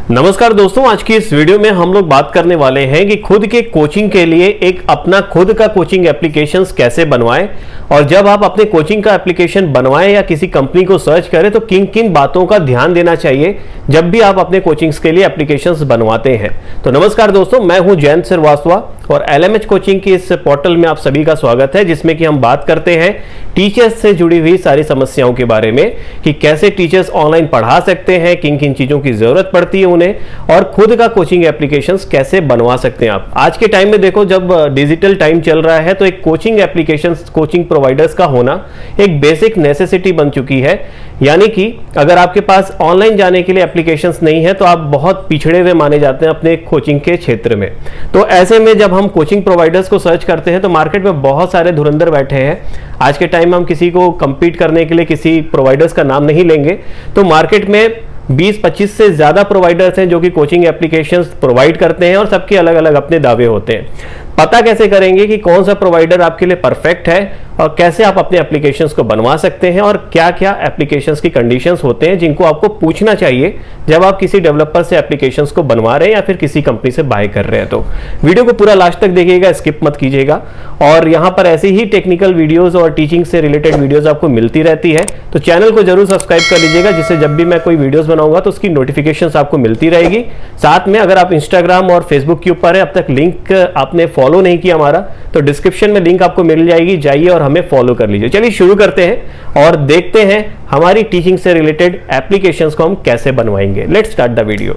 नमस्कार दोस्तों, आज की इस वीडियो में हम लोग बात करने वाले हैं कि खुद के कोचिंग के लिए एक अपना खुद का कोचिंग एप्लीकेशंस कैसे बनवाएं। और जब आप अपने कोचिंग का एप्लीकेशन बनवाएं या किसी कंपनी को सर्च करें तो किन किन बातों का ध्यान देना चाहिए जब भी आप अपने कोचिंग्स के लिए एप्लीकेशंस बनवाते हैं। तो नमस्कार दोस्तों, मैं हूं जयंत श्रीवास्तव और LMH कोचिंग की इस पोर्टल में आप सभी का स्वागत है, जिसमें कि हम बात करते हैं टीचर्स से जुड़ी हुई सारी समस्याओं के बारे में कि कैसे टीचर्स ऑनलाइन पढ़ा सकते हैं, किन किन चीज़ों की ज़रूरत पड़ती है उन्हें, और खुद का कोचिंग एप्लीकेशंस कैसे बनवा सकते हैं आप। आज के टाइम में देखो, जब डिजिटल टाइम चल रहा है तो एक कोचिंग एप्लीकेशंस कोचिंग प्रोवाइडर्स का होना एक बेसिक नेसेसिटी बन चुकी है। यानी कि अगर आपके पास ऑनलाइन जाने के लिए एप्लीकेशंस नहीं है तो आप बहुत पिछड़े हुए माने जाते हैं अपने कोचिंग के क्षेत्र में। तो ऐसे में जब हम कोचिंग प्रोवाइडर्स को सर्च करते हैं तो मार्केट में बहुत सारे धुरंधर बैठे हैं। आज के टाइम में हम किसी को compete करने के लिए किसी प्रोवाइडर्स का नाम नहीं लेंगे, तो मार्केट में 20-25 से ज़्यादा प्रोवाइडर्स हैं जो कि कोचिंग एप्लीकेशंस प्रोवाइड करते हैं और सबके अलग अलग अपने दावे होते हैं। पता कैसे करेंगे कि कौन सा प्रोवाइडर आपके लिए परफेक्ट है और कैसे आप अपने एप्लीकेशंस को बनवा सकते हैं और क्या क्या एप्लीकेशंस की कंडीशंस होते हैं जिनको आपको पूछना चाहिए जब आप किसी डेवलपर से एप्लीकेशंस को बनवा रहे हैं या फिर किसी कंपनी से बाय कर रहे हैं। तो वीडियो को पूरा लास्ट तक देखिएगा, स्किप मत कीजिएगा। और यहाँ पर ऐसी ही टेक्निकल वीडियोज और टीचिंग से रिलेटेड वीडियोज आपको मिलती रहती है, तो चैनल को जरूर सब्सक्राइब कर लीजिएगा, जिससे जब भी मैं कोई वीडियोज बनाऊंगा तो उसकी नोटिफिकेशन आपको मिलती रहेगी। साथ में अगर आप इंस्टाग्राम और फेसबुक के ऊपर है, अब तक लिंक आपने फॉलो नहीं किया हमारा, तो डिस्क्रिप्शन में लिंक आपको मिल जाएगी, जाइए और हमें फॉलो कर लीजिए। चलिए शुरू करते हैं और देखते हैं हमारी टीचिंग से रिलेटेड एप्लीकेशंस को हम कैसे बनवाएंगे। Let's start the video.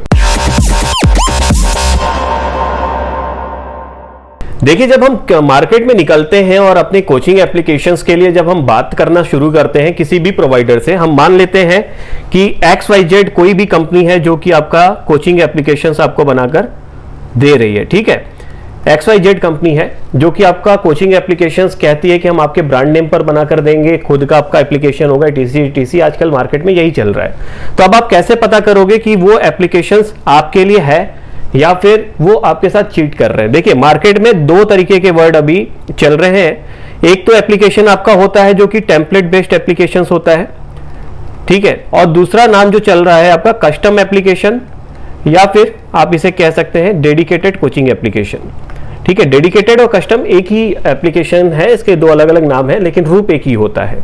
देखिए, जब हम मार्केट में निकलते हैं और अपने कोचिंग एप्लीकेशंस के लिए जब हम बात करना शुरू करते हैं किसी भी प्रोवाइडर से, हम मान लेते हैं कि XYZ कोई भी कंपनी है जो कि आपका कोचिंग एप्लीकेशंस आपको बनाकर दे रही है। ठीक है, XYZ कंपनी है जो कि आपका कोचिंग एप्लीकेशंस कहती है कि हम आपके ब्रांड नेम पर बनाकर देंगे, खुद का आपका एप्लीकेशन होगा, TC आजकल मार्केट में यही चल रहा है। तो अब आप कैसे पता करोगे कि वो एप्लीकेशंस आपके लिए है या फिर वो आपके साथ चीट कर रहे हैं? देखिए, मार्केट में दो तरीके के वर्ड अभी चल रहे हैं। एक तो एप्लीकेशन आपका होता है जो कि टेम्पलेट बेस्ड एप्लीकेशंस होता है, ठीक है, और दूसरा नाम जो चल रहा है आपका कस्टम एप्लीकेशन, या फिर आप इसे कह सकते हैं डेडिकेटेड कोचिंग एप्लीकेशन। ठीक है, डेडिकेटेड और कस्टम एक ही एप्लीकेशन है, इसके दो अलग अलग नाम है लेकिन रूप एक ही होता है।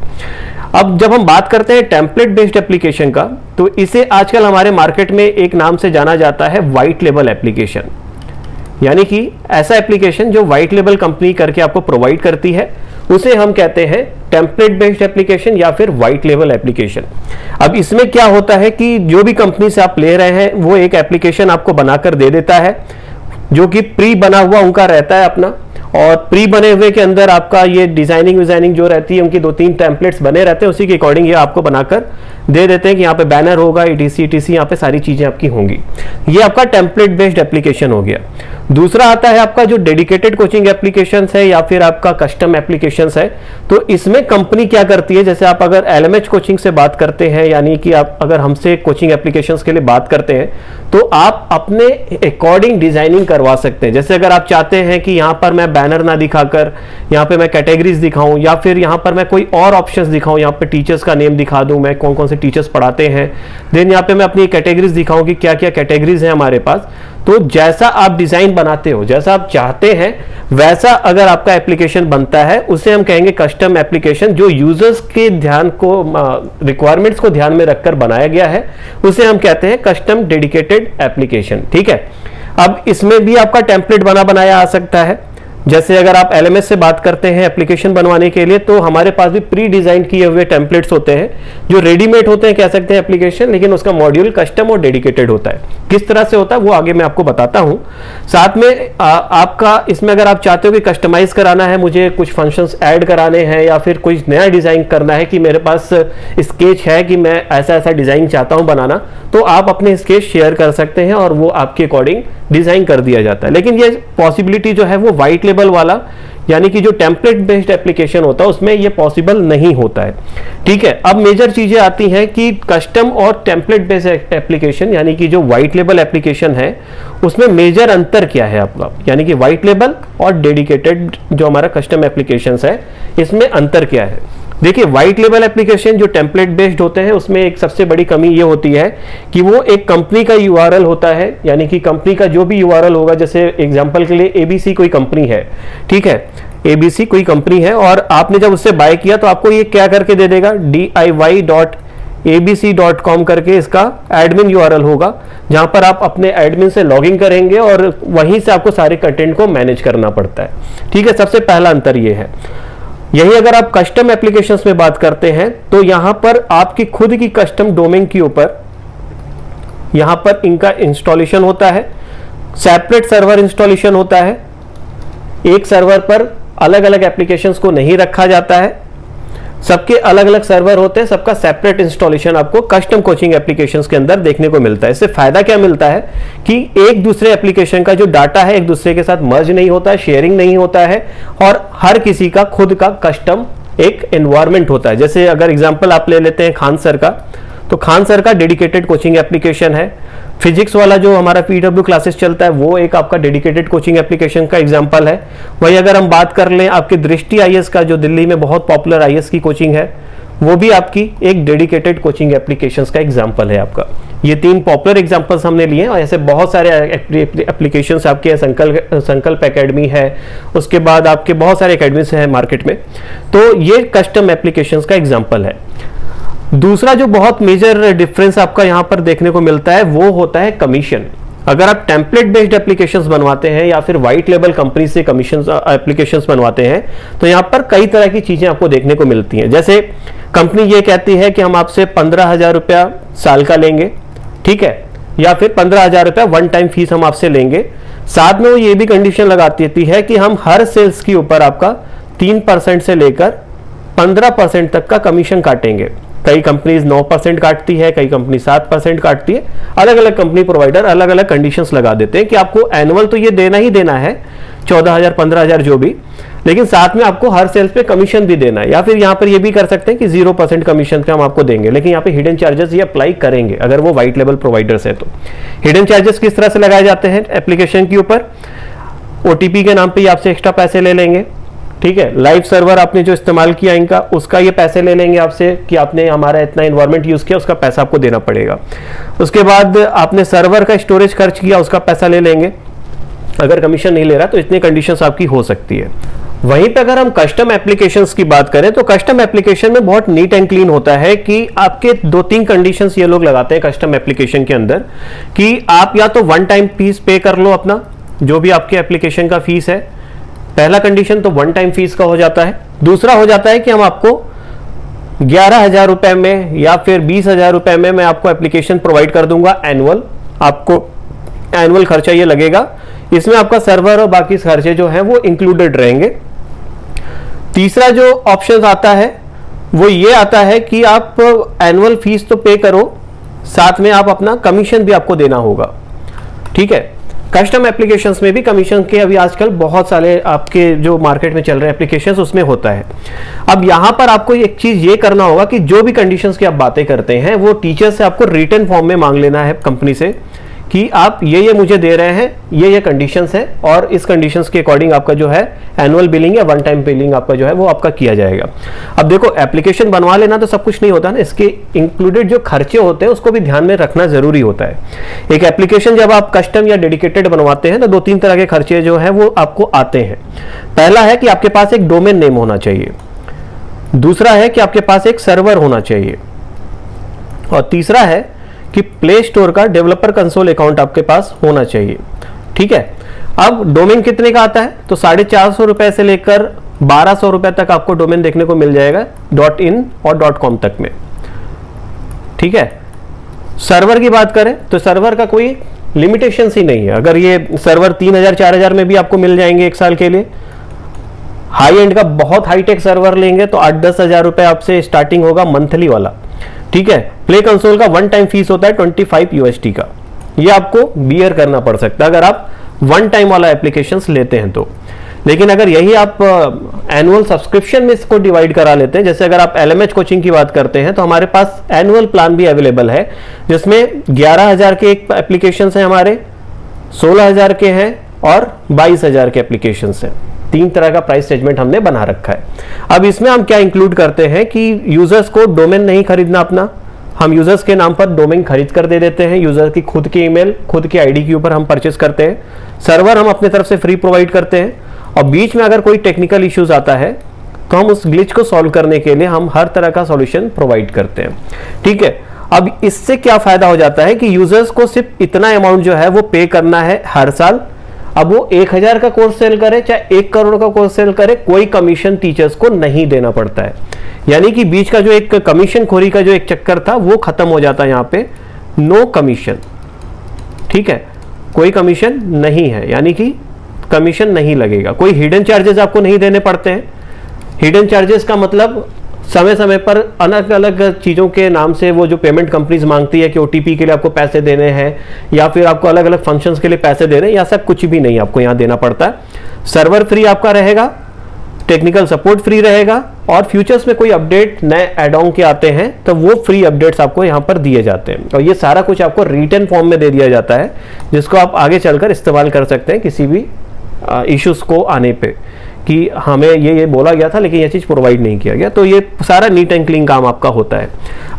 अब जब हम बात करते हैं टेम्पलेट बेस्ड एप्लीकेशन का, तो इसे आजकल हमारे मार्केट में एक नाम से जाना जाता है व्हाइट लेबल एप्लीकेशन। यानी कि ऐसा एप्लीकेशन जो व्हाइट लेबल कंपनी करके आपको प्रोवाइड करती है, उसे हम कहते हैं टेम्पलेट बेस्ड एप्लीकेशन या फिर व्हाइट लेबल एप्लीकेशन। अब इसमें क्या होता है कि जो भी कंपनी से आप ले रहे हैं वो एक एप्लीकेशन आपको बनाकर दे देता है जो कि प्री बना हुआ उनका रहता है अपना, और प्री बने हुए के अंदर आपका ये डिजाइनिंग जो रहती है, उनकी 2-3 टेम्पलेट्स बने रहते हैं, उसी के अकॉर्डिंग ये आपको बनाकर दे देते हैं कि यहाँ पे बैनर होगा, ETC यहाँ पे सारी चीजें आपकी होंगी। ये आपका टेम्पलेट बेस्ड एप्लीकेशन हो गया। दूसरा आता है आपका जो डेडिकेटेड कोचिंग एप्लीकेशंस है या फिर आपका कस्टम एप्लीकेशंस है। तो इसमें कंपनी क्या करती है, जैसे आप अगर LMH कोचिंग से बात करते हैं, यानी कि आप अगर हमसे कोचिंग एप्लीकेशंस के लिए बात करते हैं तो आप अपने अकॉर्डिंग डिजाइनिंग करवा सकते हैं। जैसे अगर आप चाहते हैं कि यहाँ पर मैं बैनर ना दिखाकर यहाँ पे मैं कैटेगरीज दिखाऊं, या फिर यहाँ पर मैं कोई और ऑप्शंस दिखाऊं, यहाँ पे टीचर्स का नेम दिखा दूं, मैं कौन कौन से टीचर्स पढ़ाते हैं, देन यहाँ पे मैं अपनी कैटेगरीज दिखाऊं कि क्या क्या कैटेगरीज हैं हमारे पास। तो जैसा आप डिजाइन बनाते हो, जैसा आप चाहते हैं, वैसा अगर आपका एप्लीकेशन बनता है, उसे हम कहेंगे कस्टम एप्लीकेशन। जो यूजर्स के ध्यान को रिक्वायरमेंट्स को ध्यान में रखकर बनाया गया है, उसे हम कहते हैं कस्टम डेडिकेटेड एप्लीकेशन। ठीक है, अब इसमें भी आपका टेम्पलेट बनाया आ सकता है। जैसे अगर आप LMS से बात करते हैं एप्लीकेशन बनवाने के लिए, तो हमारे पास भी प्री डिजाइन किए हुए टेम्पलेट्स होते हैं जो रेडीमेड होते हैं, कह सकते हैं एप्लीकेशन, लेकिन उसका मॉड्यूल कस्टम और डेडिकेटेड होता है। किस तरह से होता है वो आगे मैं आपको बताता हूं। साथ में आपका इसमें अगर आप चाहते हो कि कस्टमाइज कराना है, मुझे कुछ फंक्शंस ऐड कराने हैं या फिर कुछ नया डिजाइन करना है, कि मेरे पास स्केच है कि मैं ऐसा डिजाइन चाहता हूं बनाना, तो आप अपने स्केच शेयर कर सकते हैं और वो आपके अकॉर्डिंग डिजाइन कर दिया जाता है। लेकिन ये पॉसिबिलिटी जो है वो व्हाइट लेबल वाला, यानी कि जो टेम्पलेट बेस्ड एप्लीकेशन होता है, उसमें ये पॉसिबल नहीं होता है। ठीक है, अब मेजर चीजें आती हैं कि कस्टम और टेम्पलेट बेस्ड एप्लीकेशन, यानी कि जो व्हाइट लेबल एप्लीकेशन है, उसमें मेजर अंतर क्या है आपका, यानी कि व्हाइट लेबल और डेडिकेटेड जो हमारा कस्टम एप्लीकेशन है, इसमें अंतर क्या है। देखिए व्हाइट लेबल एप्लीकेशन जो टेम्पलेट बेस्ड होते हैं उसमें एक सबसे बड़ी कमी ये होती है कि वो एक कंपनी का यूआरएल होता है, यानी कि कंपनी का जो भी यूआरएल होगा, जैसे एग्जांपल के लिए एबीसी कोई कंपनी है, ठीक है, एबीसी कोई कंपनी है और आपने जब उससे बाय किया तो आपको ये क्या करके दे देगा, diy.abc.com करके इसका एडमिन यूआरएल होगा, जहां पर आप अपने एडमिन से लॉगिन करेंगे और वहीं से आपको सारे कंटेंट को मैनेज करना पड़ता है। ठीक है, सबसे पहला अंतर ये है। यही अगर आप कस्टम एप्लीकेशंस में बात करते हैं तो यहां पर आपकी खुद की कस्टम डोमेन के ऊपर यहां पर इनका इंस्टॉलेशन होता है, सेपरेट सर्वर इंस्टॉलेशन होता है, एक सर्वर पर अलग अलग एप्लीकेशंस को नहीं रखा जाता है, सबके अलग अलग सर्वर होते हैं, सबका सेपरेट इंस्टॉलेशन आपको कस्टम कोचिंग एप्लीकेशंस के अंदर देखने को मिलता है। इससे फायदा क्या मिलता है कि एक दूसरे एप्लीकेशन का जो डाटा है एक दूसरे के साथ मर्ज नहीं होता है, शेयरिंग नहीं होता है और हर किसी का खुद का कस्टम एक एनवायरनमेंट होता है। जैसे अगर एग्जांपल आप ले लेते हैं खान सर का, तो खान सर का डेडिकेटेड कोचिंग एप्लीकेशन है। फिजिक्स वाला जो हमारा पीडब्ल्यू क्लासेस चलता है वो एक आपका डेडिकेटेड कोचिंग एप्लीकेशन का एग्जांपल है। वही अगर हम बात कर लें आपके दृष्टि आईएएस का, जो दिल्ली में बहुत पॉपुलर आईएएस की कोचिंग है, वो भी आपकी एक डेडिकेटेड कोचिंग एप्लीकेशंस का एग्जांपल है आपका। ये 3 पॉपुलर एग्जांपल्स हमने लिए और ऐसे बहुत सारे एप्लीकेशंस आपके संकल्प एकेडमी है, उसके बाद आपके बहुत सारे एकेडमीज हैं मार्केट में। तो ये कस्टम एप्लीकेशंस का एग्जांपल है। दूसरा जो बहुत मेजर डिफरेंस आपका यहां पर देखने को मिलता है वो होता है कमीशन। अगर आप टेम्पलेट बेस्ड एप्लीकेशंस बनवाते हैं या फिर व्हाइट लेबल कंपनी से कमीशन एप्लीकेशंस बनवाते हैं तो यहां पर कई तरह की चीजें आपको देखने को मिलती हैं। जैसे कंपनी ये कहती है कि हम आपसे 15,000 रुपया साल का लेंगे, ठीक है, या फिर 15,000 रुपया वन टाइम फीस हम आपसे लेंगे। साथ में वो ये भी कंडीशन लगाती है कि हम हर सेल्स के ऊपर आपका 3% से लेकर 15% तक का कमीशन काटेंगे। कई कंपनीज 9% काटती है, कई कंपनी 7% काटती है। अलग अलग कंपनी प्रोवाइडर अलग अलग कंडीशंस लगा देते हैं कि आपको एनुअल तो ये देना ही देना है 14,000 15,000 जो भी, लेकिन साथ में आपको हर सेल्स पे कमीशन भी देना है। या फिर यहाँ पर ये भी कर सकते हैं कि 0% कमीशन पे हम आपको देंगे, लेकिन यहाँ पे हिडन चार्जेस ये अप्लाई करेंगे अगर वो व्हाइट लेवल प्रोवाइडर्स है। तो हिडन चार्जेस किस तरह से लगाए जाते हैं एप्लीकेशन के ऊपर, ओटीपी के नाम पे ये आपसे एक्स्ट्रा पैसे ले लेंगे, ठीक है। लाइव सर्वर आपने जो इस्तेमाल किया इनका, उसका ये पैसे ले लेंगे आपसे कि आपने हमारा इतना एनवायरनमेंट यूज किया, उसका पैसा आपको देना पड़ेगा। उसके बाद आपने सर्वर का स्टोरेज खर्च किया, उसका पैसा ले लेंगे। अगर कमीशन नहीं ले रहा तो इतनी कंडीशंस आपकी हो सकती है। वहीं पे अगर हम कस्टम एप्लीकेशंस की बात करें तो कस्टम एप्लीकेशन में बहुत नीट एंड क्लीन होता है कि आपके 2-3 कंडीशंस ये लोग लगाते हैं कस्टम एप्लीकेशन के अंदर कि आप या तो वन टाइम फीस पे कर लो अपना, जो भी आपके एप्लीकेशन का फीस है। पहला कंडीशन तो वन टाइम फीस का हो जाता है। दूसरा हो जाता है कि हम आपको 11,000 रुपए में या फिर 20,000 रुपए में मैं आपको एप्लीकेशन प्रोवाइड कर दूंगा एनुअल, आपको एनुअल खर्चा ये लगेगा, इसमें आपका सर्वर और बाकी खर्चे जो हैं वो इंक्लूडेड रहेंगे। तीसरा जो ऑप्शन आता है वो ये आता है कि आप एनुअल फीस तो पे करो, साथ में आप अपना कमीशन भी आपको देना होगा, ठीक है। कस्टम एप्लीकेशंस में भी कमीशन के अभी आजकल बहुत सारे आपके जो मार्केट में चल रहे एप्लीकेशंस उसमें होता है। अब यहां पर आपको एक चीज ये करना होगा कि जो भी कंडीशंस की आप बातें करते हैं वो टीचर से आपको रिटन फॉर्म में मांग लेना है कंपनी से कि आप ये मुझे दे रहे हैं, ये कंडीशंस है और इस कंडीशंस के अकॉर्डिंग आपका जो है एनुअल बिलिंग या वन टाइम बिलिंग आपका जो है वो आपका किया जाएगा। अब देखो एप्लीकेशन बनवा लेना तो सब कुछ नहीं होता ना, इसके इंक्लूडेड जो खर्चे होते हैं उसको भी ध्यान में रखना जरूरी होता है। एक एप्लीकेशन जब आप कस्टम या डेडिकेटेड बनवाते हैं तो 2-3 तरह के खर्चे जो है वो आपको आते हैं। पहला है कि आपके पास एक डोमेन नेम होना चाहिए, दूसरा है कि आपके पास एक सर्वर होना चाहिए और तीसरा है कि प्ले स्टोर का डेवलपर कंसोल अकाउंट आपके पास होना चाहिए, ठीक है। अब डोमेन कितने का आता है तो 450 रुपए से लेकर 1200 रुपए तक आपको डोमेन देखने को मिल जाएगा .in और .com तक में, ठीक है। सर्वर की बात करें तो सर्वर का कोई लिमिटेशन ही नहीं है, अगर ये सर्वर 3,000-4,000 में भी आपको मिल जाएंगे एक साल के लिए। हाई एंड का बहुत हाईटेक सर्वर लेंगे तो 8-10 हजार रुपए आपसे स्टार्टिंग होगा मंथली वाला, ठीक है। प्ले कंसोल का वन टाइम फीस होता है $25 का, ये आपको बियर करना पड़ सकता है अगर आप वन टाइम वाला एप्लीकेशंस लेते हैं तो। लेकिन अगर यही आप एनुअल सब्सक्रिप्शन में इसको डिवाइड करा लेते हैं, जैसे अगर आप LMH कोचिंग की बात करते हैं तो हमारे पास एनुअल प्लान भी अवेलेबल है जिसमें 11,000 के एक एप्लीकेशंस हैं हमारे, 16,000 के हैं और 22,000 के एप्लीकेशंस हैं, तीन तरह का प्राइस सेगमेंट हमने बना रखा है। अब इसमें हम क्या इंक्लूड करते हैं कि यूजर्स को डोमेन नहीं खरीदना अपना, हम यूजर्स के नाम पर डोमेन खरीद कर दे देते हैं, यूजर की खुद की ईमेल, खुद की आईडी के ऊपर हम परचेस करते हैं, सर्वर हम अपने तरफ से फ्री प्रोवाइड करते हैं, और बीच में अगर कोई टेक्निकल इश्यूज आता है तो हम उस ग्लिच को सॉल्व करने के लिए हम हर तरह का सॉल्यूशन प्रोवाइड करते हैं। ठीक है, अब इससे क्या फायदा हो जाता है कि यूजर्स को सिर्फ इतना अमाउंट जो है वो पे करना है हर साल। अब वो 1000 का कोर्स सेल करे चाहे 1 करोड़ का कोर्स सेल करे, कोई कमीशन टीचर्स को नहीं देना पड़ता है। यानी कि बीच का जो एक कमीशन खोरी का जो एक चक्कर था वो खत्म हो जाता है। यहाँ पे नो कमीशन, ठीक है, कोई कमीशन नहीं है, यानी कि कमीशन नहीं लगेगा, कोई हिडन चार्जेस आपको नहीं देने पड़ते हैं। हिडन चार्जेस का मतलब समय समय पर अलग अलग चीज़ों के नाम से वो जो पेमेंट कंपनीज मांगती है कि ओटीपी के लिए आपको पैसे देने हैं या फिर आपको अलग अलग फंक्शंस के लिए पैसे देने हैं, या सब कुछ भी नहीं आपको यहाँ देना पड़ता है। सर्वर फ्री आपका रहेगा, टेक्निकल सपोर्ट फ्री रहेगा, और फ्यूचर्स में कोई अपडेट नए एड ऑन के आते हैं तो वो फ्री अपडेट्स आपको यहाँ पर दिए जाते हैं, और ये सारा कुछ आपको रिटन फॉर्म में दे दिया जाता है, जिसको आप आगे चलकर इस्तेमाल कर सकते हैं किसी भी इश्यूज को आने पे कि हमें ये बोला गया था लेकिन ये चीज़ प्रोवाइड नहीं किया गया। तो ये सारा नीट एंड क्लीन काम आपका होता है।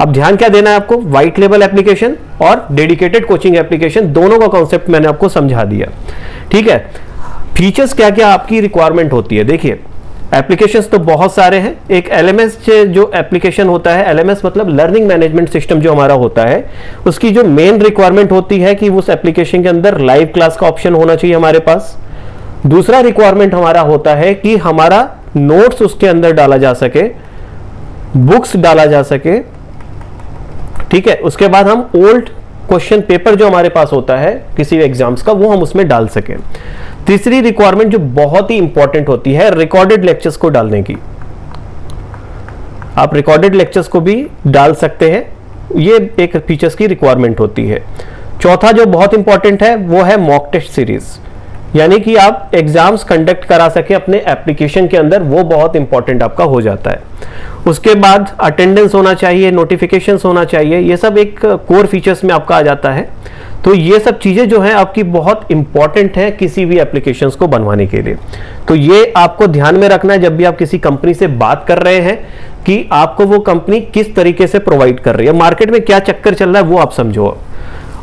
अब ध्यान क्या देना है आपको, वाइट लेबल एप्लीकेशन और डेडिकेटेड कोचिंग एप्लीकेशन, दोनों का कॉन्सेप्ट मैंने आपको समझा दिया। ठीक है, फीचर्स क्या क्या आपकी रिक्वायरमेंट होती है। देखिए, एप्लीकेशंस तो बहुत सारे हैं। एक एलएमएस जो एप्लीकेशन होता है, एलएमएस मतलब लर्निंग मैनेजमेंट सिस्टम जो हमारा होता है, उसकी जो मेन रिक्वायरमेंट होती है कि उस एप्लीकेशन के अंदर लाइव क्लास का ऑप्शन होना चाहिए हमारे पास। दूसरा रिक्वायरमेंट हमारा होता है कि हमारा नोट्स उसके अंदर डाला जा सके, बुक्स डाला जा सके। ठीक है, उसके बाद हम ओल्ड क्वेश्चन पेपर जो हमारे पास होता है किसी एग्जाम्स का, वो हम उसमें डाल सके। तीसरी रिक्वायरमेंट जो बहुत ही इंपॉर्टेंट होती है, रिकॉर्डेड लेक्चर्स को डालने की। आप रिकॉर्डेड लेक्चर्स को भी डाल सकते हैं, ये एक फीचर्स की रिक्वायरमेंट होती है। चौथा जो बहुत इंपॉर्टेंट है वो है मॉक टेस्ट सीरीज, यानी कि आप एग्जाम्स कंडक्ट करा सके अपने एप्लीकेशन के अंदर, वो बहुत इंपॉर्टेंट आपका हो जाता है। उसके बाद अटेंडेंस होना चाहिए, नोटिफिकेशंस होना चाहिए, ये सब एक कोर फीचर्स में आपका आ जाता है। तो ये सब चीज़ें जो हैं आपकी बहुत इंपॉर्टेंट है किसी भी एप्लीकेशंस को बनवाने के लिए। तो ये आपको ध्यान में रखना है जब भी आप किसी कंपनी से बात कर रहे हैं कि आपको वो कंपनी किस तरीके से प्रोवाइड कर रही है, मार्केट में क्या चक्कर चल रहा है वो आप समझो।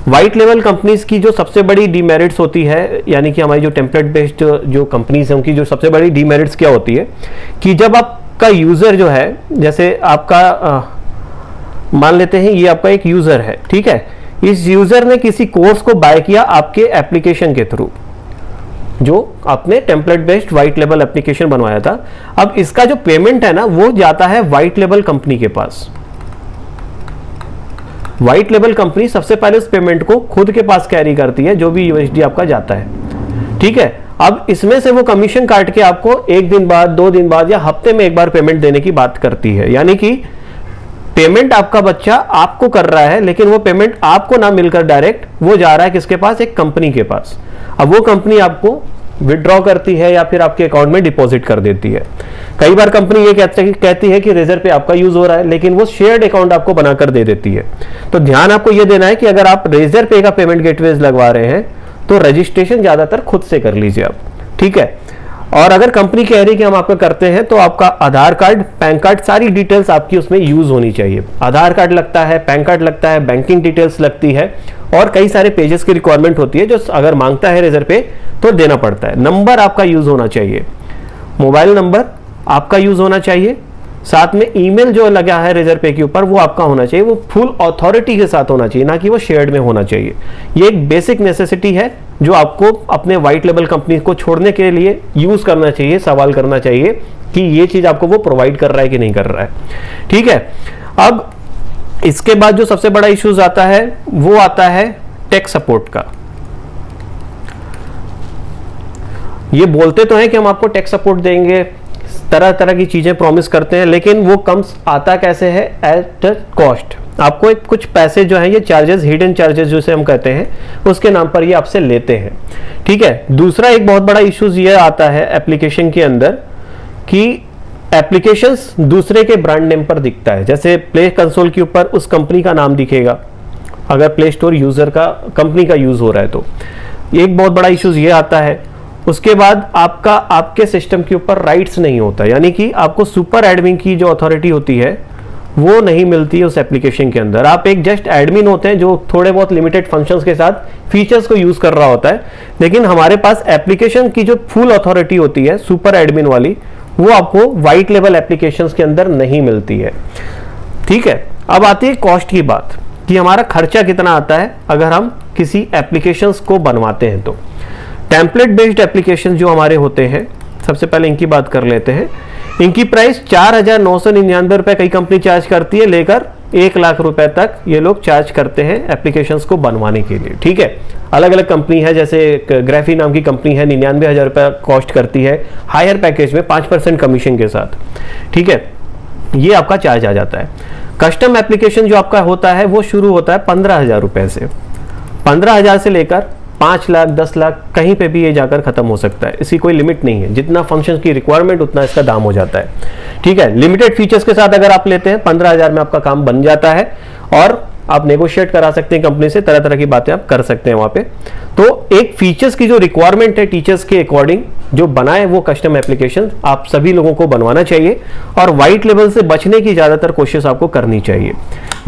वाइट लेवल कंपनीज की जो सबसे बड़ी डीमेरिट्स होती है, यानी कि हमारी जो टेम्पलेट बेस्ड जो कंपनीज हैं उनकी जो सबसे बड़ी डीमेरिट्स क्या होती है कि जब आपका यूजर जो है, जैसे आपका मान लेते हैं ये आपका एक यूजर है, ठीक है, इस यूजर ने किसी कोर्स को बाय किया आपके एप्लीकेशन के थ्रू, जो आपने template based white label application बनवाया था। अब इसका जो पेमेंट है ना वो जाता है व्हाइट लेबल कंपनी के पास। व्हाइट लेबल कंपनी सबसे पहले उस पेमेंट को खुद के पास कैरी करती है, जो भी यूएसडी आपका जाता है। ठीक है, अब इसमें से वो कमीशन काट के आपको 1 दिन बाद, 2 दिन बाद या हफ्ते में एक बार पेमेंट देने की बात करती है। यानी कि पेमेंट आपका बच्चा आपको कर रहा है, लेकिन वो पेमेंट आपको ना मिलकर डायरेक्ट वो जा रहा है किसके पास, एक कंपनी के पास। अब वो कंपनी आपको विड्रॉ करती है या फिर आपके अकाउंट में डिपॉजिट कर देती है। कई बार कंपनी ये कहती है कि रेजर पे आपका यूज हो रहा है, लेकिन वो शेयर्ड अकाउंट आपको बनाकर दे देती है। तो ध्यान आपको ये देना है कि अगर आप रेजर पे का पेमेंट गेटवेज लगवा रहे हैं तो रजिस्ट्रेशन ज्यादातर खुद से कर लीजिए आप। ठीक है, और अगर कंपनी कह रही है कि हम आपका करते हैं तो आपका आधार कार्ड, पैन कार्ड, सारी डिटेल्स आपकी उसमें यूज होनी चाहिए। आधार कार्ड लगता है, पैन कार्ड लगता है, बैंकिंग डिटेल्स लगती है, और कई सारे पेजेस की रिक्वायरमेंट होती है जो अगर मांगता है रेजर पे तो देना पड़ता है। नंबर आपका यूज होना चाहिए, मोबाइल नंबर आपका यूज होना चाहिए, साथ में ईमेल जो लगा है रेजर पे के ऊपर वो आपका होना चाहिए, वो फुल अथॉरिटी के साथ होना चाहिए, ना कि वो शेयर्ड में होना चाहिए। ये एक बेसिक नेसेसिटी है जो आपको अपने व्हाइट लेबल कंपनी को छोड़ने के लिए यूज करना चाहिए, सवाल करना चाहिए कि ये चीज आपको वो प्रोवाइड कर रहा है कि नहीं कर रहा है। ठीक है, अब इसके बाद जो सबसे बड़ा इश्यूज आता है वो आता है टेक सपोर्ट का। ये बोलते तो हैं कि हम आपको टेक सपोर्ट देंगे, तरह तरह की चीजें प्रॉमिस करते हैं, लेकिन वो कम आता कैसे है, एट कॉस्ट। आपको एक कुछ पैसे जो है ये चार्जेस, हिडन चार्जेस जिसे हम कहते हैं, उसके नाम पर ये आपसे लेते हैं। ठीक है, दूसरा एक बहुत बड़ा इश्यूज ये आता है एप्लीकेशन के अंदर कि एप्लीकेशंस दूसरे के ब्रांड नेम पर दिखता है। जैसे प्ले कंसोल के ऊपर उस कंपनी का नाम दिखेगा अगर प्ले स्टोर यूजर का कंपनी का यूज हो रहा है तो एक बहुत बड़ा इश्यूज ये आता है। उसके बाद आपके सिस्टम के ऊपर राइट्स नहीं होता, यानी कि आपको सुपर एडमिन की जो अथॉरिटी होती है वो नहीं मिलती है उस एप्लीकेशन के अंदर। आप एक जस्ट एडमिन होते हैं जो थोड़े बहुत लिमिटेड फंक्शंस के साथ फीचर्स को यूज कर रहा होता है, लेकिन हमारे पास एप्लीकेशन की जो फुल अथॉरिटी होती है सुपर एडमिन वाली, वो आपको व्हाइट लेवल एप्लीकेशंस के अंदर नहीं मिलती है। ठीक है, अब आती है कॉस्ट की बात कि हमारा खर्चा कितना आता है अगर हम किसी एप्लीकेशंस को बनवाते हैं। तो टेम्पलेट बेस्ड एप्लीकेशन जो हमारे होते हैं, सबसे पहले इनकी बात कर लेते हैं। इनकी प्राइस 4,999 रुपए कई कंपनी चार्ज करती है, लेकर 1 लाख रुपए तक ये लोग चार्ज करते हैं एप्लीकेशंस को बनवाने के लिए। ठीक है, अलग अलग कंपनी है, जैसे ग्राफी नाम की कंपनी है 99,000 रुपए कॉस्ट करती है हायर पैकेज में 5% कमीशन के साथ। ठीक है, ये आपका चार्ज आ जाता है। कस्टम एप्लीकेशन जो आपका होता है वो शुरू होता है 15,000 रुपए से, 15,000 से लेकर 5 लाख 10 लाख कहीं पे भी ये जाकर खत्म हो सकता है। इसकी कोई लिमिट नहीं है, जितना फंक्शंस की रिक्वायरमेंट उतना इसका दाम हो जाता है। ठीक है, लिमिटेड फीचर्स के साथ अगर आप लेते हैं 15,000 में आपका काम बन जाता है, और आप नेगोशिएट करा सकते हैं कंपनी से, तरह तरह की बातें आप कर सकते हैं वहां पे। तो एक फीचर्स की जो रिक्वायरमेंट है टीचर्स के अकॉर्डिंग जो बनाए वो कस्टम एप्लीकेशन आप सभी लोगों को बनवाना चाहिए, और व्हाइट लेवल से बचने की ज्यादातर कोशिश आपको करनी चाहिए।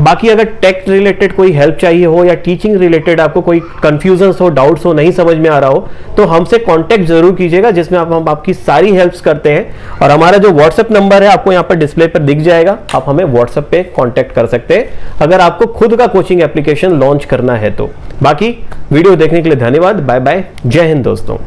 बाकी अगर टेक रिलेटेड कोई हेल्प चाहिए हो या टीचिंग रिलेटेड आपको कोई कंफ्यूजन हो, डाउट्स हो, नहीं समझ में आ रहा हो, तो हमसे कांटेक्ट जरूर कीजिएगा, जिसमें हम आपकी सारी हेल्प्स करते हैं। और हमारा जो व्हाट्सएप नंबर है आपको यहाँ पर डिस्प्ले पर दिख जाएगा, आप हमें व्हाट्सएप पे कांटेक्ट कर सकते हैं अगर आपको खुद का कोचिंग एप्लीकेशन लॉन्च करना है तो। बाकी वीडियो देखने के लिए धन्यवाद, बाय बाय, जय हिंद दोस्तों।